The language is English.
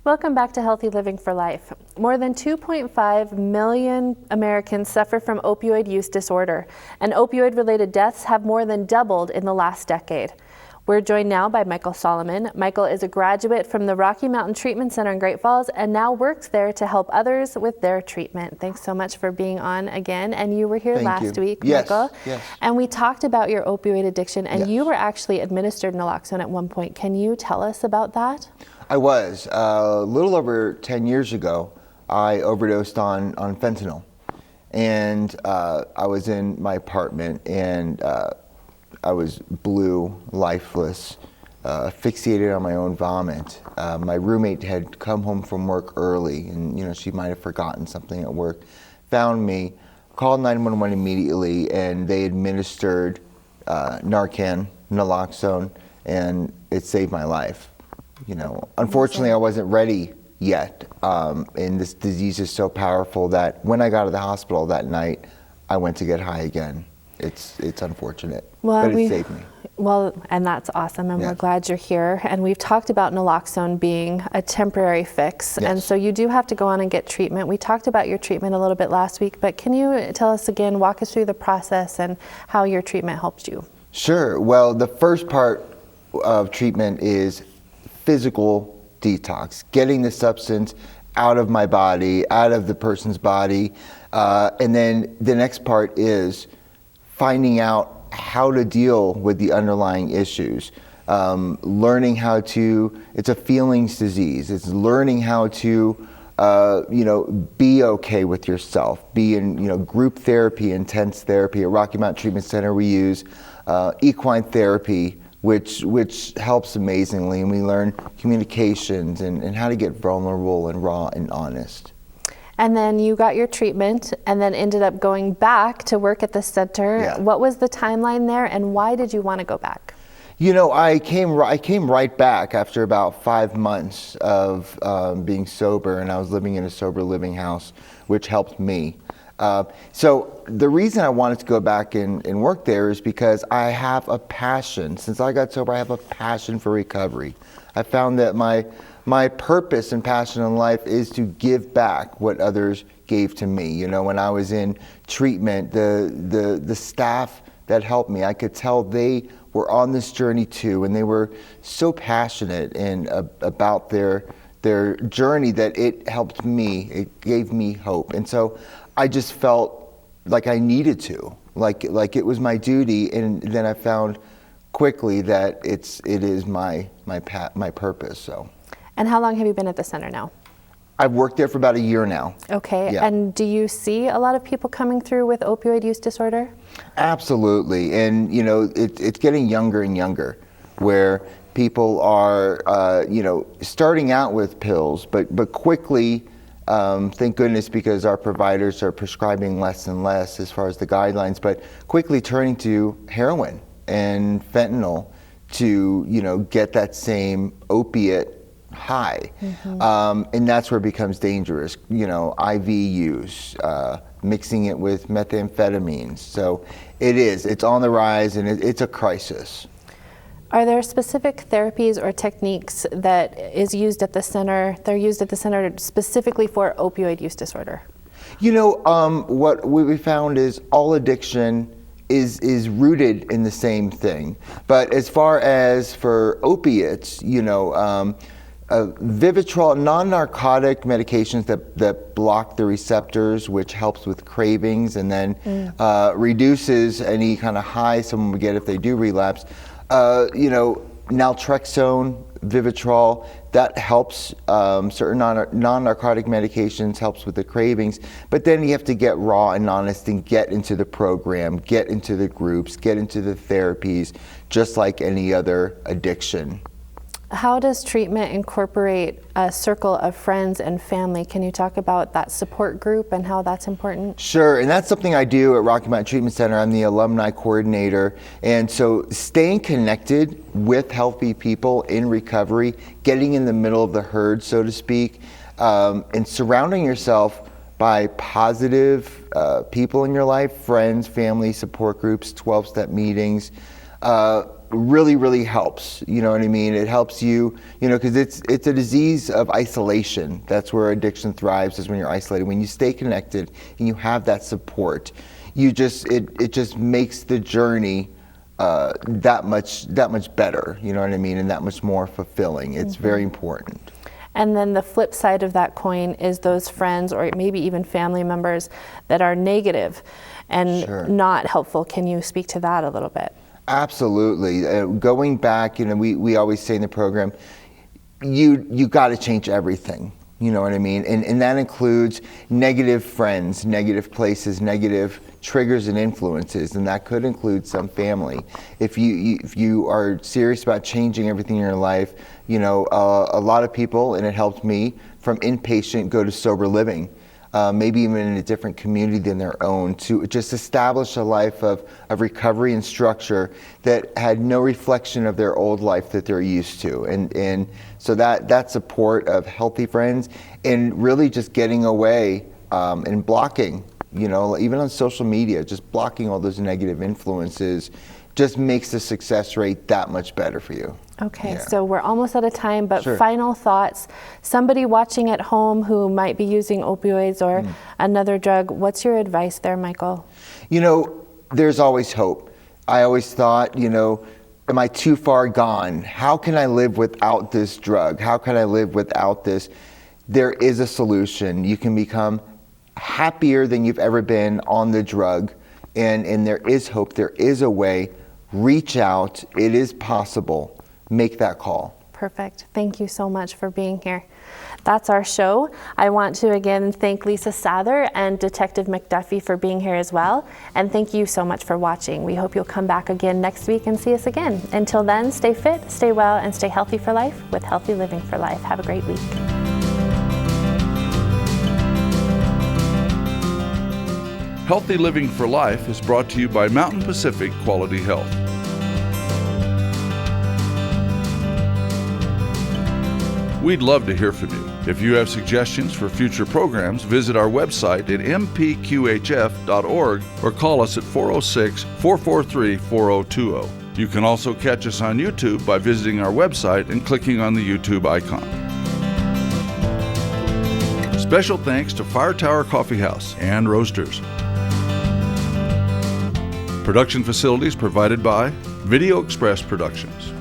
Welcome back to Healthy Living for Life. More than 2.5 million Americans suffer from opioid use disorder, and opioid-related deaths have more than doubled in the last decade. We're joined now by Michael Solomon. Michael is a graduate from the Rocky Mountain Treatment Center in Great Falls and now works there to help others with their treatment. Thanks so much for being on again. And you were here last week, Michael. Yes. And we talked about your opioid addiction, and Yes. you were actually administered naloxone at one point. Can you tell us about that? I was. A little over 10 years ago, I overdosed on fentanyl. And I was in my apartment, and I was blue, lifeless, asphyxiated on my own vomit. My roommate had come home from work early, and she might have forgotten something at work. Found me, called 911 immediately, and they administered Narcan, naloxone, and it saved my life. Unfortunately, I wasn't ready yet, and this disease is so powerful that when I got to the hospital that night, I went to get high again. It's unfortunate, but it saved me. Well, and that's awesome, and Yes. we're glad you're here. And we've talked about naloxone being a temporary fix, Yes. and so you do have to go on and get treatment. We talked about your treatment a little bit last week, but can you tell us again, walk us through the process and how your treatment helped you? Sure. Well, the first part of treatment is physical detox, getting the substance out of my body, out of the person's body, and then the next part is finding out how to deal with the underlying issues, learning how to, it's a feelings disease, it's learning how to be okay with yourself, be in group therapy, intense therapy. At Rocky Mountain Treatment Center we use equine therapy, which helps amazingly, and we learn communications and how to get vulnerable and raw and honest. And then you got your treatment and then ended up going back to work at the center. Yeah. What was the timeline there, and why did you want to go back? I came right back after about 5 months of being sober, and I was living in a sober living house, which helped me. So the reason I wanted to go back and work there is because I have a passion. Since I got sober, I have a passion for recovery. I found that my purpose and passion in life is to give back what others gave to me. When I was in treatment, the staff that helped me, I could tell they were on this journey too, and they were so passionate and about their journey that it helped me. It gave me hope, and so I just felt like I needed to, like it was my duty. And then I found quickly that it is my purpose. So. And how long have you been at the center now? I've worked there for about a year now. Okay, Yeah. And do you see a lot of people coming through with opioid use disorder? Absolutely, and it's getting younger and younger, where people are starting out with pills, but quickly, thank goodness, because our providers are prescribing less and less as far as the guidelines, but quickly turning to heroin and fentanyl to get that same opiate high. Mm-hmm. And that's where it becomes dangerous. IV use, mixing it with methamphetamines. So it's on the rise, and it's a crisis. Are there specific therapies or techniques that is used at the center? They're used at the center specifically for opioid use disorder. What we found is all addiction is rooted in the same thing. But as far as for opiates, Vivitrol, non-narcotic medications that block the receptors, which helps with cravings, and then reduces any kind of high someone would get if they do relapse. Naltrexone, Vivitrol, that helps. Certain non-narcotic medications helps with the cravings, but then you have to get raw and honest and get into the program, get into the groups, get into the therapies, just like any other addiction. How does treatment incorporate a circle of friends and family? Can you talk about that support group and how that's important? Sure, and that's something I do at Rocky Mountain Treatment Center. I'm the alumni coordinator, and so staying connected with healthy people in recovery, getting in the middle of the herd, so to speak, and surrounding yourself by positive people in your life, friends, family, support groups, 12-step meetings, really helps. You know what I mean? It helps you, because it's a disease of isolation. That's where addiction thrives, is when you're isolated. When you stay connected and you have that support, it just makes the journey that much better. You know what I mean? And that much more fulfilling. It's very important. And then the flip side of that coin is those friends or maybe even family members that are negative and not helpful. Can you speak to that a little bit? Absolutely. Going back, we always say in the program, you got to change everything. You know what I mean? And that includes negative friends, negative places, negative triggers and influences, and that could include some family. If you are serious about changing everything in your life, a lot of people, and it helped me, from inpatient go to sober living. Maybe even in a different community than their own, to just establish a life of recovery and structure that had no reflection of their old life that they're used to. And so that support of healthy friends, and really just getting away and blocking, even on social media, just blocking all those negative influences just makes the success rate that much better for you. Okay, so we're almost out of time, but final thoughts. Somebody watching at home who might be using opioids or another drug, what's your advice there, Michael? There's always hope. I always thought, am I too far gone? How can I live without this drug? How can I live without this? There is a solution. You can become happier than you've ever been on the drug, and there is hope. There is a way. Reach out. It is possible. Make that call. Perfect. Thank you so much for being here. That's our show. I want to again thank Lisa Sather and Detective McDuffie for being here as well. And thank you so much for watching. We hope you'll come back again next week and see us again. Until then, stay fit, stay well, and stay healthy for life with Healthy Living for Life. Have a great week. Healthy Living for Life is brought to you by Mountain Pacific Quality Health. We'd love to hear from you. If you have suggestions for future programs, visit our website at mpqhf.org or call us at 406-443-4020. You can also catch us on YouTube by visiting our website and clicking on the YouTube icon. Special thanks to Fire Tower Coffee House and Roasters. Production facilities provided by Video Express Productions.